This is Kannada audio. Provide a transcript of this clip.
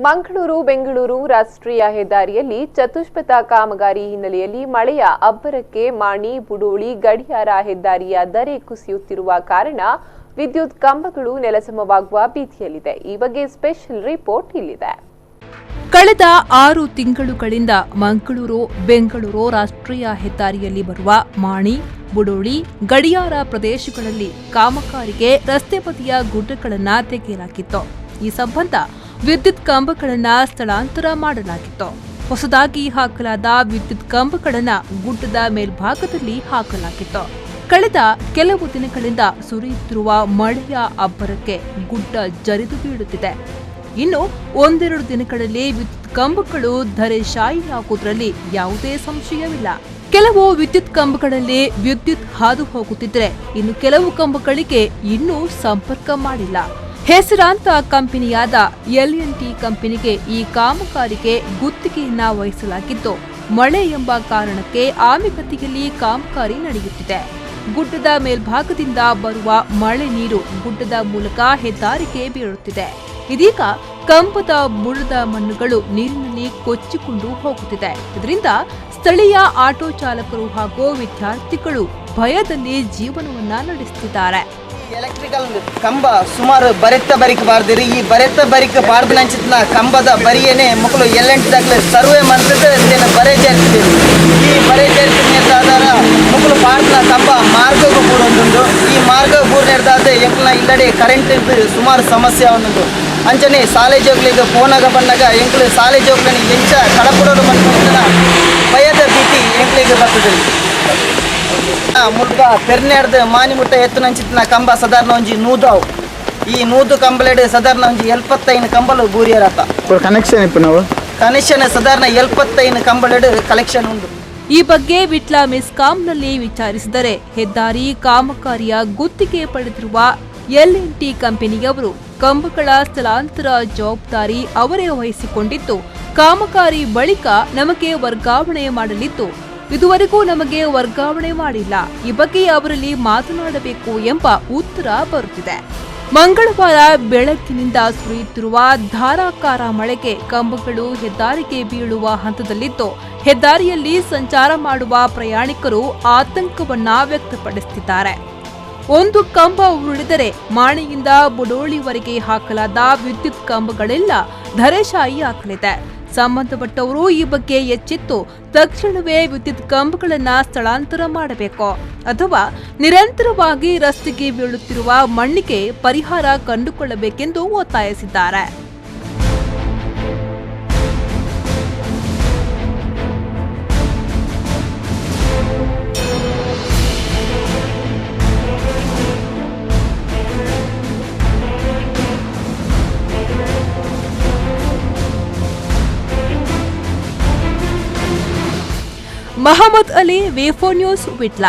ಮಂಗಳೂರು ಬೆಂಗಳೂರು ರಾಷ್ಟ್ರೀಯ ಹೆದ್ದಾರಿಯಲ್ಲಿ ಚತುಷ್ಪಥ ಕಾಮಗಾರಿ ಹಿನ್ನೆಲೆಯಲ್ಲಿ ಮಳೆಯ ಅಬ್ಬರಕ್ಕೆ ಮಾಣಿ ಬುಡೋಳಿ ಗಡಿಯಾರ ಹೆದ್ದಾರಿಯ ಧರೆ ಕುಸಿಯುತ್ತಿರುವ ಕಾರಣ ವಿದ್ಯುತ್ ಕಂಬಗಳು ನೆಲಸಮವಾಗುವ ಭೀತಿಯಲ್ಲಿದೆ। ಈ ಬಗ್ಗೆ ಸ್ಪೆಷಲ್ ರಿಪೋರ್ಟ್ ಇಲ್ಲಿದೆ। ಕಳೆದ 6 ತಿಂಗಳುಗಳಿಂದ ಮಂಗಳೂರು ಬೆಂಗಳೂರು ರಾಷ್ಟ್ರೀಯ ಹೆದ್ದಾರಿಯಲ್ಲಿ ಬರುವ ಮಾಣಿ ಬುಡೋಳಿ ಗಡಿಯಾರ ಪ್ರದೇಶಗಳಲ್ಲಿ ಕಾಮಗಾರಿಗೆ ರಸ್ತೆ ಬದಿಯ ಗುಡ್ಡಗಳನ್ನು ತೆಗೆಯಲಾಗಿತ್ತು। ಈ ಸಂಬಂಧ ವಿದ್ಯುತ್ ಕಂಬಗಳನ್ನು ಸ್ಥಳಾಂತರ ಮಾಡಲಾಗಿತ್ತು। ಹೊಸದಾಗಿ ಹಾಕಲಾದ ವಿದ್ಯುತ್ ಕಂಬಗಳನ್ನು ಗುಡ್ಡದ ಮೇಲ್ಭಾಗದಲ್ಲಿ ಹಾಕಲಾಗಿತ್ತು। ಕಳೆದ ಕೆಲವು ದಿನಗಳಿಂದ ಸುರಿಯುತ್ತಿರುವ ಮಳೆಯ ಅಬ್ಬರಕ್ಕೆ ಗುಡ್ಡ ಜರಿದು ಬೀಳುತ್ತಿದೆ। ಇನ್ನು ಒಂದೆರಡು ದಿನಗಳಲ್ಲಿ ವಿದ್ಯುತ್ ಕಂಬಗಳು ಧರೆಶಾಹಿಯಾಗುವುದರಲ್ಲಿ ಯಾವುದೇ ಸಂಶಯವಿಲ್ಲ। ಕೆಲವು ವಿದ್ಯುತ್ ಕಂಬಗಳಲ್ಲಿ ವಿದ್ಯುತ್ ಹಾದು ಹೋಗುತ್ತಿದ್ದರೆ ಇನ್ನು ಕೆಲವು ಕಂಬಗಳಿಗೆ ಇನ್ನೂ ಸಂಪರ್ಕ ಮಾಡಿಲ್ಲ। ಹೆಸರಾಂತ ಕಂಪನಿಯಾದ ಎಲ್&ಟಿ ಕಂಪನಿಗೆ ಈ ಕಾಮಗಾರಿಗೆ ಗುತ್ತಿಗೆಯನ್ನ ವಹಿಸಲಾಗಿದ್ದು, ಮಳೆ ಎಂಬ ಕಾರಣಕ್ಕೆ ಆಮೆಗತಿಯಲ್ಲಿ ಕಾಮಗಾರಿ ನಡೆಯುತ್ತಿದೆ। ಗುಡ್ಡದ ಮೇಲ್ಭಾಗದಿಂದ ಬರುವ ಮಳೆ ನೀರು ಗುಡ್ಡದ ಮೂಲಕ ಹೆದ್ದಾರಿಗೆ ಬೀಳುತ್ತಿದೆ। ಇದೀಗ ಕಂಬದ ಬುಡದ ಮಣ್ಣುಗಳು ನೀರಿನಲ್ಲಿ ಕೊಚ್ಚಿಕೊಂಡು ಹೋಗುತ್ತಿದೆ। ಇದರಿಂದ ಸ್ಥಳೀಯ ಆಟೋ ಚಾಲಕರು ಹಾಗೂ ವಿದ್ಯಾರ್ಥಿಗಳು ಭಯದಲ್ಲಿ ಜೀವನವನ್ನ ನಡೆಸುತ್ತಿದ್ದಾರೆ। ಎಲೆಕ್ಟ್ರಿಕಲ್ ಕಂಬ ಸುಮಾರು ಬರಿಕ ಬಾರ್ದಿರಿ ಈ ಬರಿಕ ಬಾರ್ದಿನ ಕಂಬದ ಬರಿಯೇನೆ ಮಕ್ಕಳು ಎಲ್&ಟಿ ಸರ್ವೆ ಮಾಡ್ತಿದ್ದೆ ಬರೆ ಸೇರ್ತಿದ್ದೀವಿ। ಈ ಬರೆ ಸೇರ್ತಿದ ನಿರ್ಧಾರ ಮಕ್ಕಳು ಬಾರ್ದಿನ ಕಂಬ ಮಾರ್ಗಗೂ ಬೂಡೊಂದು ಈ ಮಾರ್ಗ ಬೂರ್ ನಿರ್ಧಾರ ಎಂಕ್ಲ ಇಲ್ಲಡೆ ಕರೆಂಟ್ ಸುಮಾರು ಸಮಸ್ಯೆ ಅವನೊಂದು ಅಂಚನೆ ಶಾಲೆ ಜೋಗ್ಲಿಗೆ ಫೋನಾಗ ಬಂದಾಗ ಎಂಕ್ಲು ಶಾಲೆ ಜೋಗ್ಲನಿ ಎಂಚ ಕಡಪಡೋರು ಬಂದ ಭಯದ ಭೀತಿ ಎಂಕ್ಲಿಗೆ ಬರ್ತದೆ। ಮುಲ್ಕ ಪೆರ್ನೆಡ್ದು ಮಾನಿ ಮುಟ್ಟ ಎತ್ತುನಂಚಿನ ಕಂಬ ಸಾಧಾರಣ ಒಂಜಿ ನೂದಾವು ಈ ನೂದು ಕಂಬಲೆಡ್ ಸಾಧಾರಣ ಒಂಜಿ 75 ಕಂಬಲು ಬೂರಿಯರತ್ತ ಕನೆಕ್ಷನ್ ಸಾಧಾರಣ 75 ಕಂಬಲೆಡ್ ಕಲೆಕ್ಷನ್ ಉಂಟು। ಈ ಬಗ್ಗೆ ವಿಟ್ಲ ಮೆಸ್ಕಾಂನಲ್ಲಿ ವಿಚಾರಿಸಿದರೆ ಹೆದ್ದಾರಿ ಕಾಮಗಾರಿಯ ಗುತ್ತಿಗೆ ಪಡೆದಿರುವ ಎಲ್&ಟಿ ಕಂಪನಿಯವರು ಕಂಬಗಳ ಸ್ಥಳಾಂತರ ಜವಾಬ್ದಾರಿ ಅವರೇ ವಹಿಸಿಕೊಂಡಿದ್ದು, ಕಾಮಗಾರಿ ಬಳಿಕ ನಮಗೆ ವರ್ಗಾವಣೆ ಮಾಡಲಿದ್ದು, ಇದುವರೆಗೂ ನಮಗೆ ವರ್ಗಾವಣೆ ಮಾಡಿಲ್ಲ, ಈ ಬಗ್ಗೆ ಅವರಲ್ಲಿ ಮಾತನಾಡಬೇಕು ಎಂಬ ಉತ್ತರ ಬರುತ್ತಿದೆ। ಮಂಗಳವಾರ ಬೆಳಗ್ಗಿನಿಂದ ಸುರಿಯುತ್ತಿರುವ ಧಾರಾಕಾರ ಮಳೆಗೆ ಕಂಬಗಳು ಹೆದ್ದಾರಿಗೆ ಬೀಳುವ ಹಂತದಲ್ಲಿದ್ದು, ಹೆದ್ದಾರಿಯಲ್ಲಿ ಸಂಚಾರ ಮಾಡುವ ಪ್ರಯಾಣಿಕರು ಆತಂಕವನ್ನ ವ್ಯಕ್ತಪಡಿಸುತ್ತಿದ್ದಾರೆ। ಒಂದು ಕಂಬ ಉರುಳಿದರೆ ಮಾಣಿಯಿಂದ ಬುಡೋಳಿವರೆಗೆ ಹಾಕಲಾದ ವಿದ್ಯುತ್ ಕಂಬಗಳೆಲ್ಲ ಧರೆಶಾಹಿಯಾಗಲಿದೆ। ಸಂಬಂಧಪಟ್ಟವರು ಈ ಬಗ್ಗೆ ಎಚ್ಚೆತ್ತು ತಕ್ಷಣವೇ ವಿದ್ಯುತ್ ಕಂಬಗಳನ್ನು ಸ್ಥಳಾಂತರ ಮಾಡಬೇಕು ಅಥವಾ ನಿರಂತರವಾಗಿ ರಸ್ತೆಗೆ ಬೀಳುತ್ತಿರುವ ಮಣ್ಣಿಗೆ ಪರಿಹಾರ ಕಂಡುಕೊಳ್ಳಬೇಕೆಂದು ಒತ್ತಾಯಿಸಿದ್ದಾರೆ। ಮಹಮ್ಮದ್ ಅಲಿ, ವಿ4 ನ್ಯೂಸ್, ವಿಟ್ಲ।